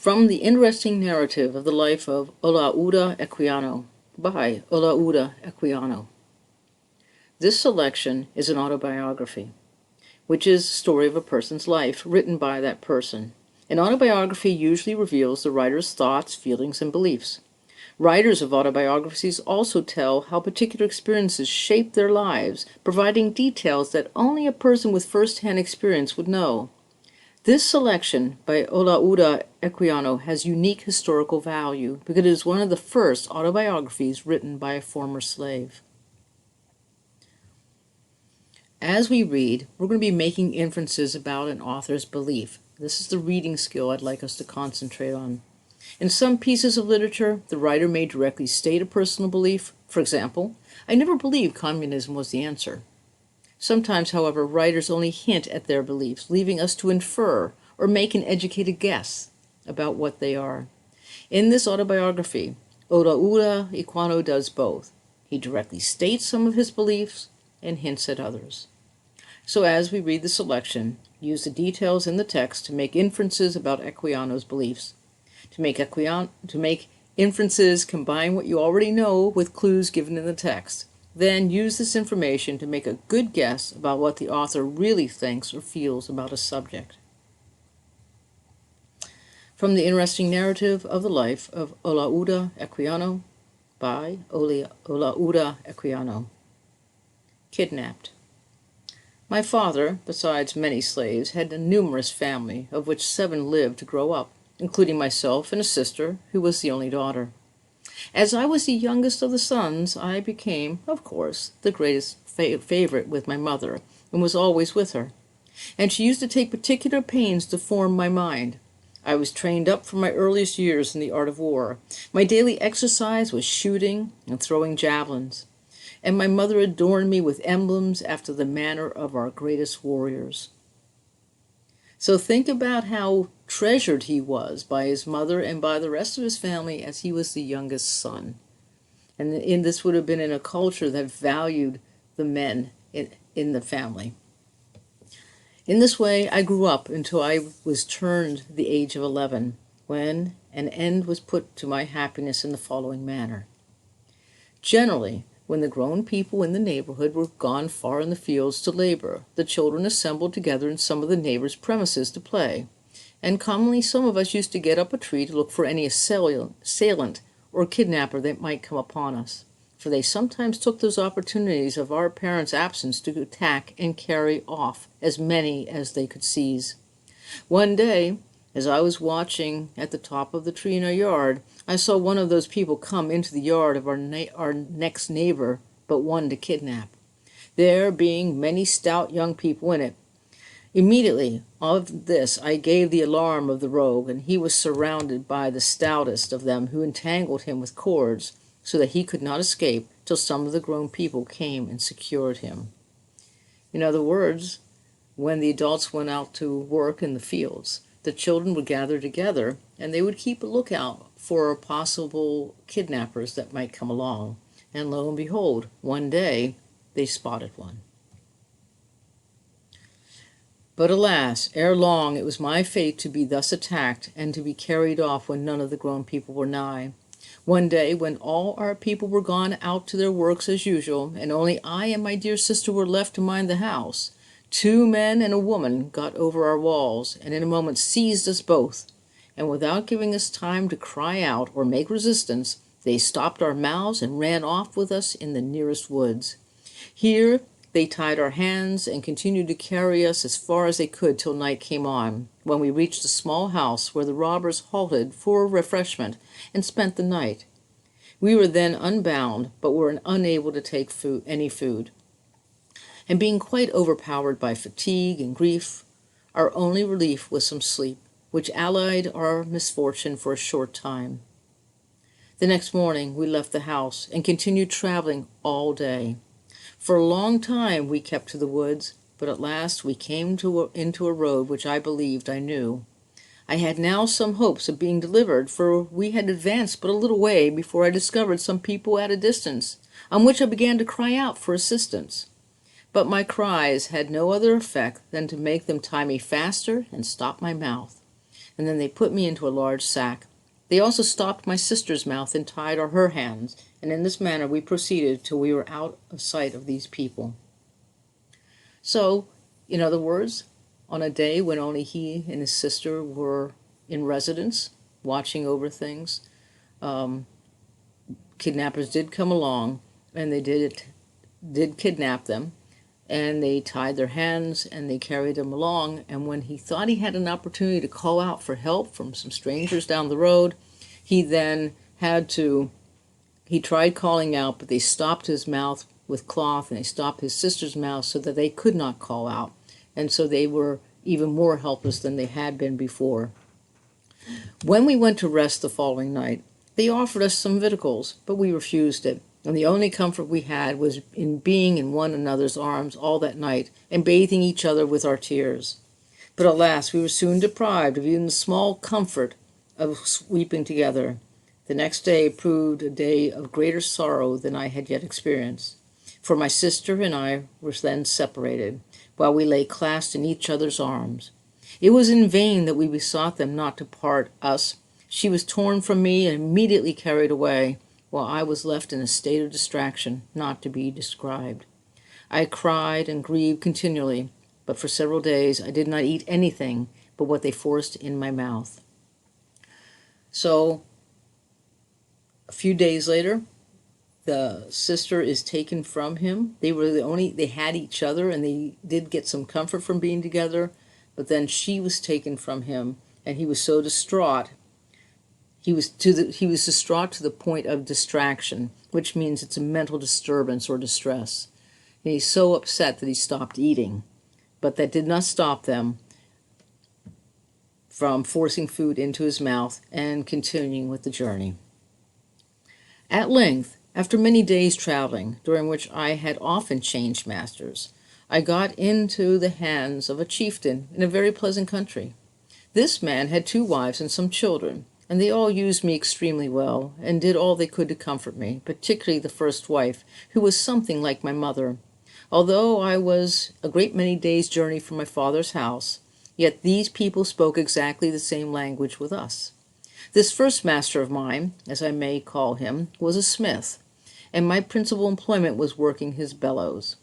From the interesting narrative of the life of Olaudah Equiano by Olaudah Equiano. This selection is an autobiography, which is the story of a person's life written by that person. An autobiography usually reveals the writer's thoughts, feelings, and beliefs. Writers of autobiographies also tell how particular experiences shape their lives, providing details that only a person with first-hand experience would know. This selection by Olaudah Equiano has unique historical value because it is one of the first autobiographies written by a former slave. As we read, we're going to be making inferences about an author's belief. This is the reading skill I'd like us to concentrate on. In some pieces of literature, the writer may directly state a personal belief. For example, I never believed communism was the answer. Sometimes, however, writers only hint at their beliefs, leaving us to infer or make an educated guess about what they are. In this autobiography, Olaudah Equiano does both. He directly states some of his beliefs and hints at others. So as we read the selection, use the details in the text to make inferences about Equiano's beliefs. To make inferences, combine what you already know with clues given in the text. Then use this information to make a good guess about what the author really thinks or feels about a subject. From the interesting narrative of the life of Olaudah Equiano by Olaudah Equiano. Kidnapped. My father, besides many slaves, had a numerous family, of which 7 lived to grow up, including myself and a sister who was the only daughter. As I was the youngest of the sons, I became, of course, the greatest favorite with my mother, and was always with her. And she used to take particular pains to form my mind. I was trained up from my earliest years in the art of war. My daily exercise was shooting and throwing javelins, and my mother adorned me with emblems after the manner of our greatest warriors. So think about how treasured he was by his mother and by the rest of his family as he was the youngest son. And this would have been in a culture that valued the men in the family. In this way, I grew up until I was turned the age of 11, when an end was put to my happiness in the following manner. Generally, when the grown people in the neighborhood were gone far in the fields to labor, the children assembled together in some of the neighbors' premises to play, and commonly some of us used to get up a tree to look for any assailant or kidnapper that might come upon us, for they sometimes took those opportunities of our parents' absence to attack and carry off as many as they could seize. One day, as I was watching at the top of the tree in our yard, I saw one of those people come into the yard of our next neighbor, but one to kidnap, there being many stout young people in it. Immediately of this I gave the alarm of the rogue, and he was surrounded by the stoutest of them, who entangled him with cords, so that he could not escape till some of the grown people came and secured him. In other words, when the adults went out to work in the fields, the children would gather together, and they would keep a lookout for possible kidnappers that might come along. And lo and behold, one day they spotted one. But alas, ere long it was my fate to be thus attacked and to be carried off when none of the grown people were nigh. One day, when all our people were gone out to their works as usual, and only I and my dear sister were left to mind the house, 2 men and a woman got over our walls, and in a moment seized us both, and without giving us time to cry out or make resistance, they stopped our mouths and ran off with us in the nearest woods. Here they tied our hands and continued to carry us as far as they could till night came on, when we reached a small house where the robbers halted for refreshment and spent the night. We were then unbound, but were unable to take any food. And being quite overpowered by fatigue and grief, our only relief was some sleep, which allayed our misfortune for a short time. The next morning we left the house and continued traveling all day. For a long time we kept to the woods, but at last we came into a road which I believed I knew. I had now some hopes of being delivered, for we had advanced but a little way before I discovered some people at a distance, on which I began to cry out for assistance. But my cries had no other effect than to make them tie me faster and stop my mouth. and then they put me into a large sack. They also stopped my sister's mouth and tied her hands, and in this manner we proceeded till we were out of sight of these people. So, in other words, on a day when only he and his sister were in residence, watching over things, kidnappers did come along, and they did kidnap them, and they tied their hands and they carried them along. And when he thought he had an opportunity to call out for help from some strangers down the road, he then he tried calling out, but they stopped his mouth with cloth, and they stopped his sister's mouth so that they could not call out. And so they were even more helpless than they had been before. When we went to rest the following night, they offered us some victuals, but we refused it, and the only comfort we had was in being in one another's arms all that night, and bathing each other with our tears. But alas, we were soon deprived of even the small comfort of weeping together. The next day proved a day of greater sorrow than I had yet experienced, for my sister and I were then separated, while we lay clasped in each other's arms. It was in vain that we besought them not to part us. She was torn from me and immediately carried away, while I was left in a state of distraction not to be described. I cried and grieved continually, but for several days I did not eat anything but what they forced in my mouth. So, a few days later, the sister is taken from him. They had each other, and they did get some comfort from being together, but then she was taken from him, and he was so distraught. He was distraught to the point of distraction, which means it's a mental disturbance or distress. And he's so upset that he stopped eating. But that did not stop them from forcing food into his mouth and continuing with the journey. At length, after many days traveling, during which I had often changed masters, I got into the hands of a chieftain in a very pleasant country. This man had 2 wives and some children, and they all used me extremely well, and did all they could to comfort me, particularly the first wife, who was something like my mother. Although I was a great many days' journey from my father's house, yet these people spoke exactly the same language with us. This first master of mine, as I may call him, was a smith, and my principal employment was working his bellows.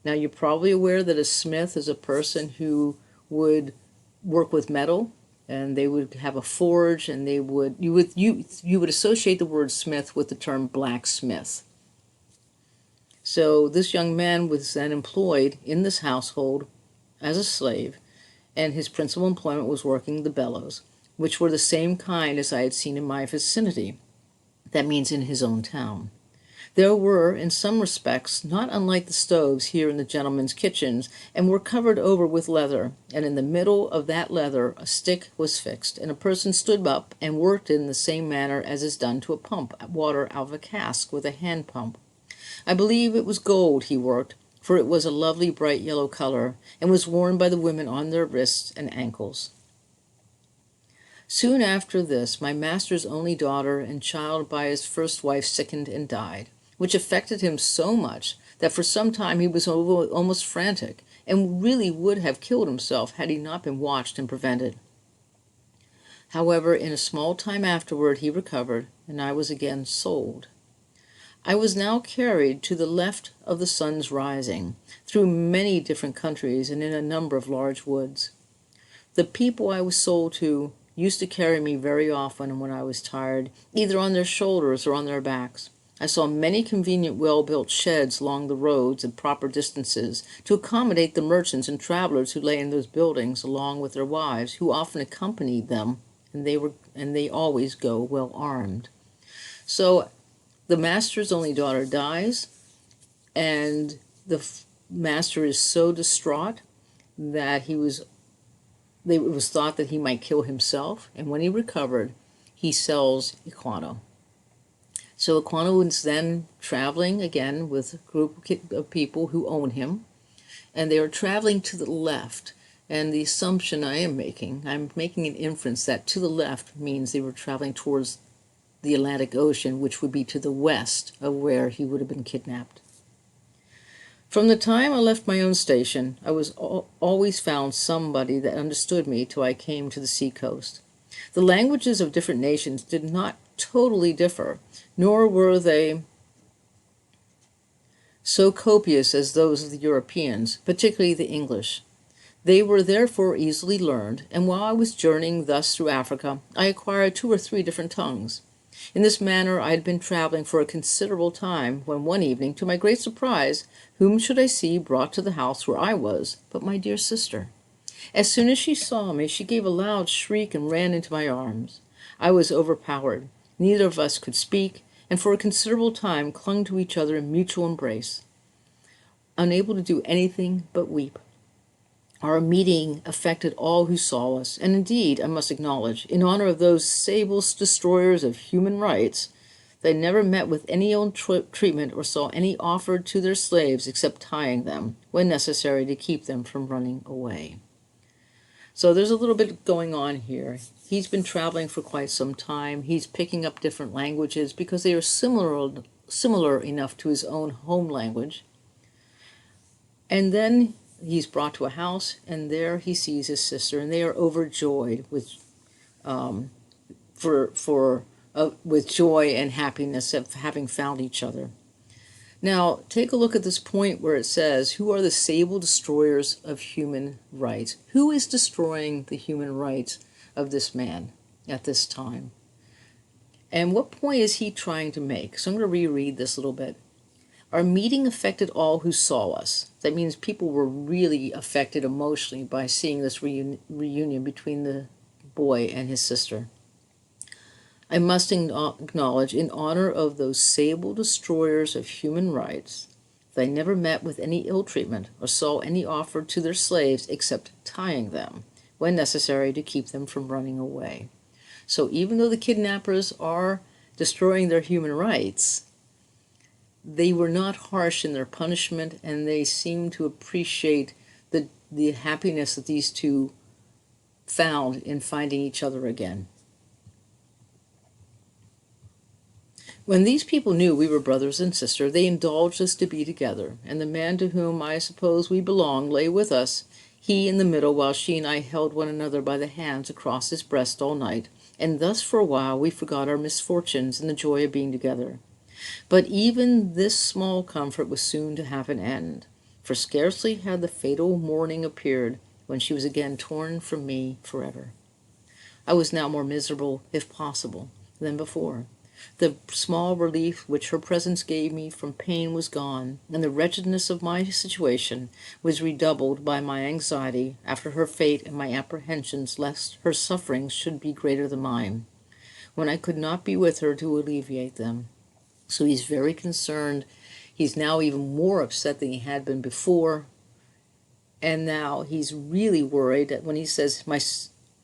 Now, you're probably aware that a smith is a person who would work with metal, and they would have a forge, and you would associate the word smith with the term blacksmith. So this young man was then employed in this household as a slave, and his principal employment was working the bellows, which were the same kind as I had seen in my vicinity. That means in his own town. There were, in some respects, not unlike the stoves here in the gentlemen's kitchens, and were covered over with leather, and in the middle of that leather a stick was fixed, and a person stood up and worked in the same manner as is done to a pump water out of a cask with a hand pump. I believe it was gold he worked, for it was a lovely bright yellow color, and was worn by the women on their wrists and ankles. Soon after this, my master's only daughter and child by his first wife sickened and died, which affected him so much that for some time he was almost frantic, and really would have killed himself had he not been watched and prevented. However, in a small time afterward he recovered, and I was again sold. I was now carried to the left of the sun's rising, through many different countries and in a number of large woods. The people I was sold to used to carry me very often when I was tired, either on their shoulders or on their backs. I saw many convenient well-built sheds along the roads at proper distances to accommodate the merchants and travelers who lay in those buildings, along with their wives, who often accompanied them, and they always go well armed. So the master's only daughter dies, and the master is so distraught that it was thought that he might kill himself, and when he recovered, he sells Equiano. So Equiano was then traveling again with a group of people who own him, and they are traveling to the left. And the assumption I'm making an inference that to the left means they were traveling towards the Atlantic Ocean, which would be to the west of where he would have been kidnapped. From the time I left my own station, I was always found somebody that understood me till I came to the seacoast. The languages of different nations did not totally differ, nor were they so copious as those of the Europeans, particularly the English. They were therefore easily learned, and while I was journeying thus through Africa, I acquired 2 or 3 different tongues. In this manner I had been traveling for a considerable time, when one evening, to my great surprise, whom should I see brought to the house where I was but my dear sister? As soon as she saw me, she gave a loud shriek and ran into my arms. I was overpowered. Neither of us could speak, and for a considerable time clung to each other in mutual embrace, unable to do anything but weep. Our meeting affected all who saw us, and indeed, I must acknowledge, in honor of those sable destroyers of human rights, they never met with any ill treatment or saw any offered to their slaves except tying them, when necessary, to keep them from running away. So there's a little bit going on here. He's been traveling for quite some time. He's picking up different languages because they are similar enough to his own home language. And then he's brought to a house, and there he sees his sister, and they are overjoyed with with joy and happiness of having found each other. Now, take a look at this point where it says, "Who are the sable destroyers of human rights?" Who is destroying the human rights of this man at this time? And what point is he trying to make? So I'm going to reread this a little bit. Our meeting affected all who saw us. That means people were really affected emotionally by seeing this reunion between the boy and his sister. I must acknowledge, in honor of those sable destroyers of human rights, they never met with any ill treatment or saw any offered to their slaves except tying them, when necessary, to keep them from running away. So even though the kidnappers are destroying their human rights, they were not harsh in their punishment, and they seemed to appreciate the happiness that these two found in finding each other again. When these people knew we were brothers and sisters, they indulged us to be together, and the man to whom I suppose we belonged lay with us, he in the middle, while she and I held one another by the hands across his breast all night, and thus for a while we forgot our misfortunes in the joy of being together. But even this small comfort was soon to have an end, for scarcely had the fatal morning appeared when she was again torn from me forever. I was now more miserable, if possible, than before. The small relief which her presence gave me from pain was gone, and the wretchedness of my situation was redoubled by my anxiety after her fate and my apprehensions lest her sufferings should be greater than mine, when I could not be with her to alleviate them. So he's very concerned. He's now even more upset than he had been before. And now he's really worried that when he says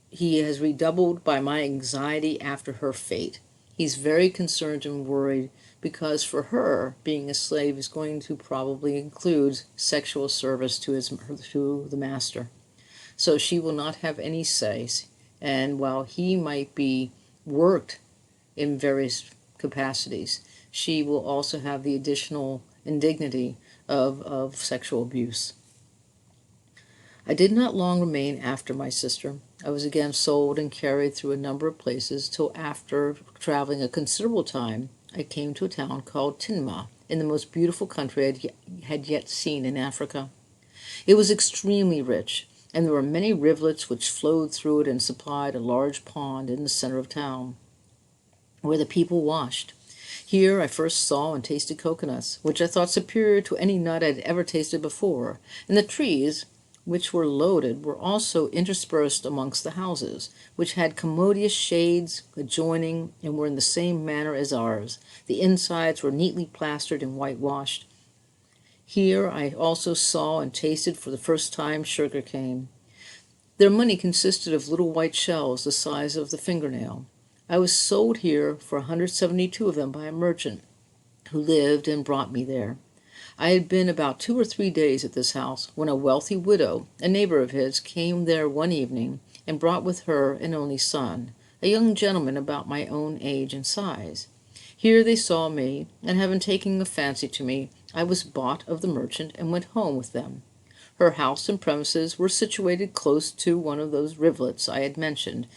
he has redoubled by my anxiety after her fate. He's very concerned and worried because for her, being a slave is going to probably include sexual service to the master. So she will not have any say. And while he might be worked in various capacities, she will also have the additional indignity of sexual abuse. I did not long remain after my sister. I was again sold and carried through a number of places till after traveling a considerable time, I came to a town called Timnah, in the most beautiful country I had yet seen in Africa. It was extremely rich, and there were many rivulets which flowed through it and supplied a large pond in the center of town, where the people washed. Here I first saw and tasted coconuts, which I thought superior to any nut I had ever tasted before, and the trees, which were loaded, were also interspersed amongst the houses, which had commodious shades adjoining and were in the same manner as ours. The insides were neatly plastered and whitewashed. Here I also saw and tasted for the first time sugar cane. Their money consisted of little white shells the size of the fingernail. I was sold here for 172 of them by a merchant who lived and brought me there. I had been about 2 or 3 days at this house when a wealthy widow, a neighbor of his, came there one evening and brought with her an only son, a young gentleman about my own age and size. Here they saw me, and having taken a fancy to me, I was bought of the merchant and went home with them. Her house and premises were situated close to one of those rivulets I had mentioned,